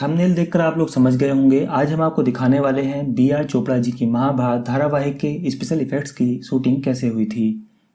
Thumbnail देखकर आप लोग समझ गए होंगे। आज हम आपको दिखाने वाले हैं बी आर चोपड़ा जी की महाभारत धारावाहिक के स्पेशल इफेक्ट्स की शूटिंग कैसे हुई थी,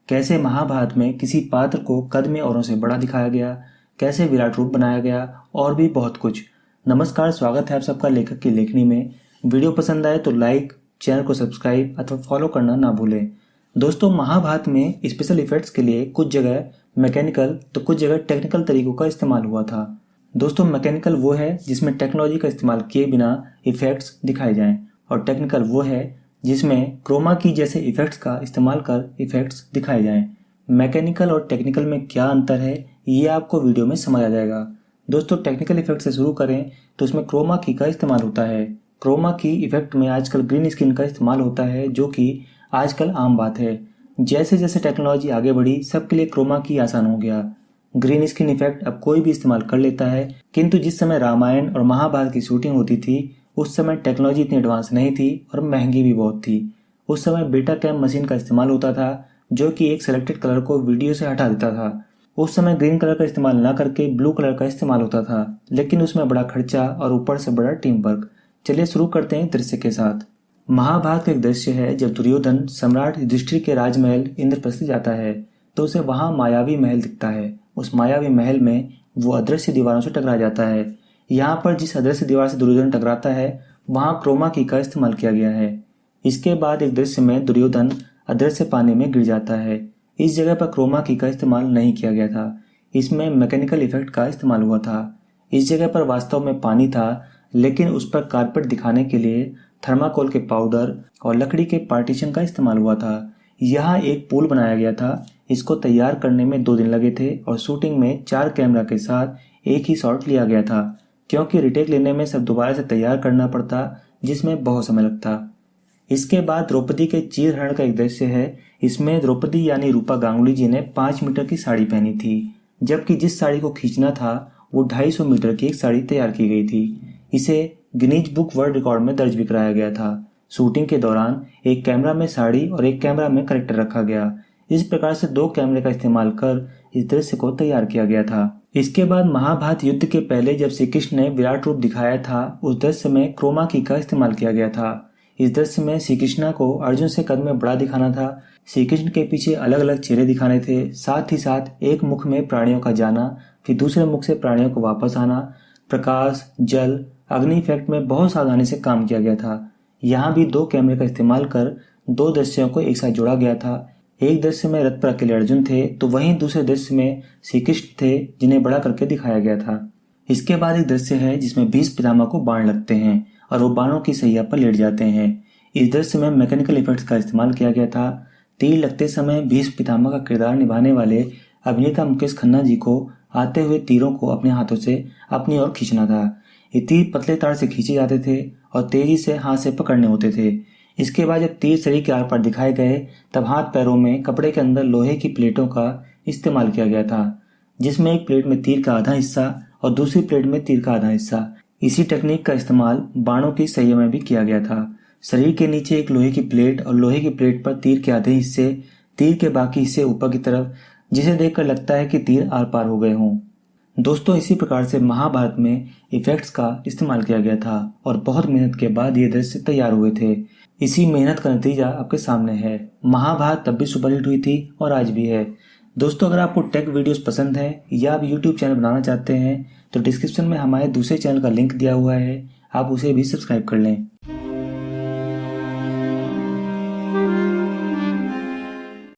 कैसे महाभारत में किसी पात्र को कद में औरों से बड़ा दिखाया गया, कैसे विराट रूप बनाया गया और भी बहुत कुछ। नमस्कार, स्वागत है आप सबका लेखक की लेखनी में। वीडियो पसंद आए तो लाइक, चैनल को सब्सक्राइब अथवा फॉलो करना ना भूलें। दोस्तों, महाभारत में स्पेशल इफेक्ट्स के लिए कुछ जगह मैकेनिकल तो कुछ जगह टेक्निकल तरीकों का इस्तेमाल हुआ था। दोस्तों, मैकेनिकल वो है जिसमें टेक्नोलॉजी का इस्तेमाल किए बिना इफेक्ट्स दिखाए जाएं, और टेक्निकल वो है जिसमें क्रोमा की जैसे इफेक्ट्स का इस्तेमाल कर इफेक्ट्स दिखाए जाएं। मैकेनिकल और टेक्निकल में क्या अंतर है ये आपको वीडियो में समझ आ जाएगा। दोस्तों, टेक्निकल इफेक्ट से शुरू करें तो उसमें क्रोमा की का इस्तेमाल होता है। क्रोमा की इफेक्ट में आजकल ग्रीन स्क्रीन का इस्तेमाल होता है, जो कि आजकल आम बात है। जैसे जैसे टेक्नोलॉजी आगे बढ़ी, सबके लिए क्रोमा की आसान हो गया। ग्रीन स्क्रीन इफेक्ट अब कोई भी इस्तेमाल कर लेता है, किंतु जिस समय रामायण और महाभारत की शूटिंग होती थी उस समय टेक्नोलॉजी इतनी एडवांस नहीं थी और महंगी भी बहुत थी। उस समय बेटा कैम मशीन का इस्तेमाल होता था, जो कि एक सेलेक्टेड कलर को वीडियो से हटा देता था। उस समय ग्रीन कलर का इस्तेमाल ना करके ब्लू कलर का इस्तेमाल होता था, लेकिन उसमें बड़ा खर्चा और ऊपर से बड़ा टीम वर्क। चलिए शुरू करते हैं दृश्य के साथ। महाभारत का एक दृश्य है जब दुर्योधन सम्राट युधिष्ठिर के राजमहल इंद्रप्रस्थ जाता है, तो उसे वहां मायावी महल दिखता है। उस मायावी महल में वो अदृश्य दीवारों से टकरा जाता है। यहाँ पर जिस अदृश्य दीवार से दुर्योधन टकराता है वहां क्रोमा की का इस्तेमाल किया गया है। इसके बाद एक दृश्य में दुर्योधन अदृश्य पानी में गिर जाता है। इस जगह पर क्रोमा की का इस्तेमाल नहीं किया गया था, इसमें मैकेनिकल इफेक्ट का इस्तेमाल हुआ था। इस जगह पर वास्तव में पानी था, लेकिन उस पर कारपेट दिखाने के लिए थर्माकोल के पाउडर और लकड़ी के पार्टीशन का इस्तेमाल हुआ था। यहाँ एक पुल बनाया गया था। इसको तैयार करने में 2 दिन लगे थे और शूटिंग में 4 कैमरा के साथ एक ही शॉट लिया गया था, क्योंकि रिटेक लेने में सब दोबारा से तैयार करना पड़ता, जिसमें बहुत समय लगता। इसके बाद द्रौपदी के चीरहरण का एक दृश्य है। इसमें द्रौपदी यानी रूपा गांगुली जी ने 5 मीटर की साड़ी पहनी थी, जबकि जिस साड़ी को खींचना था वो 250 मीटर की एक साड़ी तैयार की गई थी। इसे गिनीज बुक वर्ल्ड रिकॉर्ड में दर्ज भी कराया गया था। शूटिंग के दौरान एक कैमरा में साड़ी और एक कैमरा में करेक्टर रखा गया। इस प्रकार से 2 कैमरे का इस्तेमाल कर इस दृश्य को तैयार किया गया था। इसके बाद महाभारत युद्ध के पहले जब श्री कृष्ण ने विराट रूप दिखाया था, उस दृश्य में क्रोमा की का इस्तेमाल किया गया था। इस दृश्य में श्री कृष्ण को अर्जुन से कद में बड़ा दिखाना था। श्री कृष्ण के पीछे अलग अलग चेहरे दिखाने थे, साथ ही साथ एक मुख में प्राणियों का जाना, फिर दूसरे मुख से प्राणियों को वापस आना। प्रकाश, जल, अग्नि इफेक्ट में बहुत सावधानी से काम किया गया था। यहाँ भी 2 कैमरे का इस्तेमाल कर 2 दृश्यों को एक साथ जोड़ा गया था। एक दृश्य में रथ पर अकेले अर्जुन थे, तो वहीं दूसरे दृश्य में श्री कृष्ण थे, जिन्हें बड़ा करके दिखाया गया था। इसके बाद एक दृश्य है जिसमें भीष्म पितामह को बाण लगते हैं और वो बाणों की सैया पर लेट जाते हैं। इस दृश्य में मैकेनिकल इफेक्ट्स का इस्तेमाल किया गया था। तीर लगते समय भीष्म पितामह का किरदार निभाने वाले अभिनेता मुकेश खन्ना जी को आते हुए तीरों को अपने हाथों से अपनी ओर खींचना था। ये तीर पतले तार से खींचे जाते थे और तेजी से हाथ से पकड़ने होते थे। इसके बाद जब तीर शरीर के आर पार दिखाए गए, तब हाथ पैरों में कपड़े के अंदर लोहे की प्लेटों का इस्तेमाल किया गया था, जिसमें एक प्लेट में तीर का आधा हिस्सा और दूसरी प्लेट में तीर का आधा हिस्सा। इसी टेक्निक का इस्तेमाल बाणों की सैया में भी किया गया था। शरीर के नीचे एक लोहे की प्लेट और लोहे की प्लेट पर तीर के आधे हिस्से, तीर के बाकी हिस्से ऊपर की तरफ, जिसे देखकर लगता है कि तीर आर पार हो गए हों। दोस्तों, इसी प्रकार से महाभारत में इफेक्ट्स का इस्तेमाल किया गया था और बहुत मेहनत के बाद ये दृश्य तैयार हुए थे। इसी मेहनत का नतीजा आपके सामने है। महाभारत तब भी सुपरहिट हुई थी और आज भी है। दोस्तों, अगर आपको टेक वीडियोस पसंद है या आप यूट्यूब चैनल बनाना चाहते हैं तो डिस्क्रिप्शन में हमारे दूसरे चैनल का लिंक दिया हुआ है, आप उसे भी सब्सक्राइब कर लें।